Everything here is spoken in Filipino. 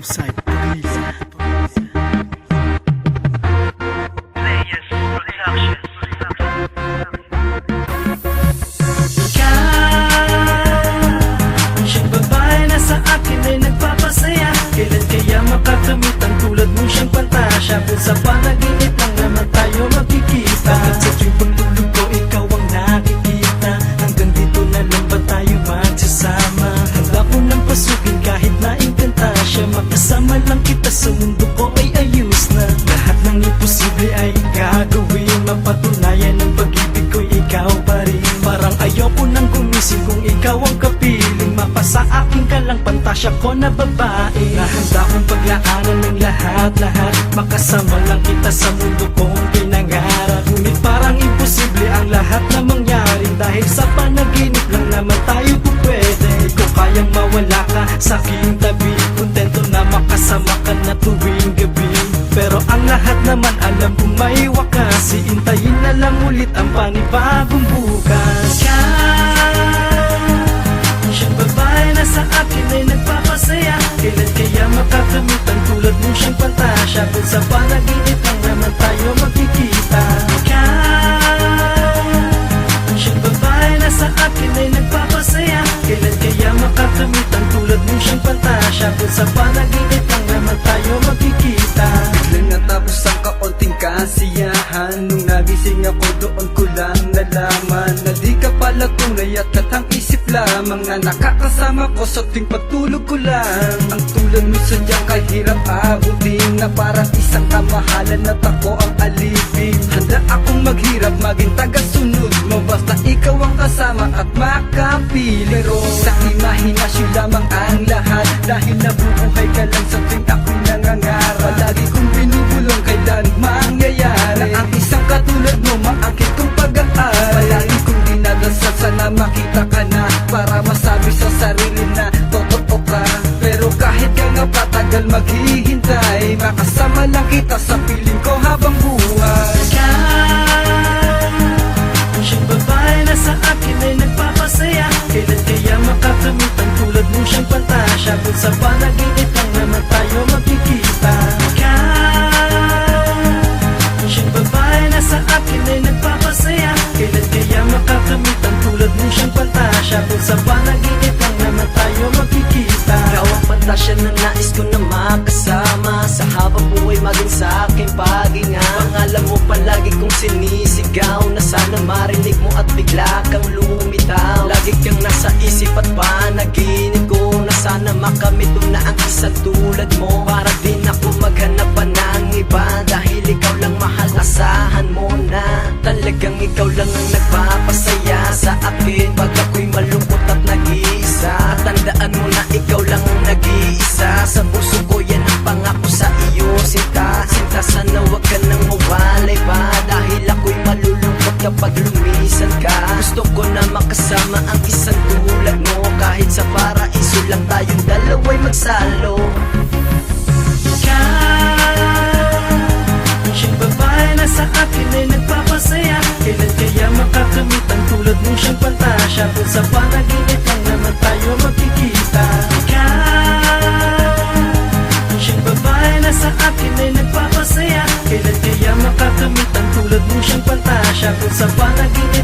Mahusay Purisa. Players Production. Siyang babae na sa akin ay nagpapasaya. Kailan kaya makakamit ang tulad mong siyang pantasya? Kung sa panaginip lang naman tayo magkikita. Bakit sa tuwing pagtulog ko ikaw ang nakikita? Hanggang dito na lang ba tayo magsasama? Handa ko nang pasukin kahit nainkanta siya. Makasama lang kita sa mundo ko ay ayos na. Lahat ng imposible ay gagawin. Mapatunayan ang pag-ibig ko'y ikaw pa rin. Parang ayoko nang gumising kung ikaw ang kapiling. Mapasa akin ka lang pantasya ko na babae. Nahanda kong paglaanan ng lahat-lahat. Makasama lang kita sa mundo kong pinangarap. Ngunit parang imposible ang lahat na mangyari. Dahil sa panaginip lang naman tayo pupwede. Ko kayang mawala ka sa aking tabi. Kontento na makasama ka na tuwing gabi. Pero ang lahat naman alam kong may wakas. Iintayin na lang ulit ang panibagong bukas. Siyang babae na sa akin ay nagpapasaya. Kailan kaya makakamit ang tulad mong siyang pantasya? Kung sa panaginip lang naman tayo magkikita. Siyang babae na sa akin ay nagpapasaya. Kailan kaya makakamit ang tulad mong siyang pantasya? Kung sa panaginip lang naman tayo magkikita. Biglang natapos ang kaunting kasiyahan. Nung nagising ako doon ko lang nalaman na di ka pala tunay at katang isip lamang na nakakasama ko sa tuwing pagtulog ko lang. Ang tulad mo sadyang kahirap abutin, na parang isang kamahalan at ako ang alipin. Handa akong maghirap maging tagasunod mo, basta ikaw ang kasama at makapili. Pero sa imahinasyon lamang ang lahat, dahil nabubuhay ka lang sa tuwing ako'y nangangarap. Palagi kong binubulong kailan mangyayari na ang isang katulad mo maakit kong pag-aaral. Palagi kong dinadasal sana makita ka na, para masabi sa sarili na totoo ka. Pero kahit ka nga patagal maghihintay, makasama lang kita sa piling ko habang buhay. Siyang babae na sa akin ay nagpapasaya. Kailan kaya makakamit ang tulad mong siyang pantasya? Kung sa panaginip lang naman tayo magkikita. Siyang babae na sa akin ay nagpapasaya. Kailan kaya makakamit ang tulad mong siyang pantasya? Kung sa panaginip lang naman tayo magkikita. Ikaw ang pantasya na nais ko na makasama. Sa habang buhay maging sa aking paghinga. Pangalan mo palagi kong sinisigaw, na sana marinig mo at bigla kang lumitaw. Lagi kang nasa isip at panaginip ko, na sana makamit mo na ang isang tulad mo. Para din ako maghanap pa ng iba, dahil ikaw lang mahal, asahan mo na. Talagang ikaw lang ang nagpapasaya sa akin pag ako'y malungkot at nag-iisa. At tandaan mo na ikaw lang ang nag-iisa sa puso ko, yan ang pangako sa iyo. Sinta, sinta, sana wag ka nang mawalay pa, dahil ako'y malulungkot kapag lumisan ka. Gusto ko na makasama ang isang tulad mo, kahit sa paraiso lang tayong dalawa'y magsalo. Siyang babae na sa akin ay nagpapasaya. Kailan kaya makakamit ang tulad mong siyang pantasya? Kung sa panaginip lang naman tayo magkikita. Siyang babae na sa akin ay nagpapasaya. Kailan kaya makakamit ang tulad mong siyang pantasya? Kung sa panaginip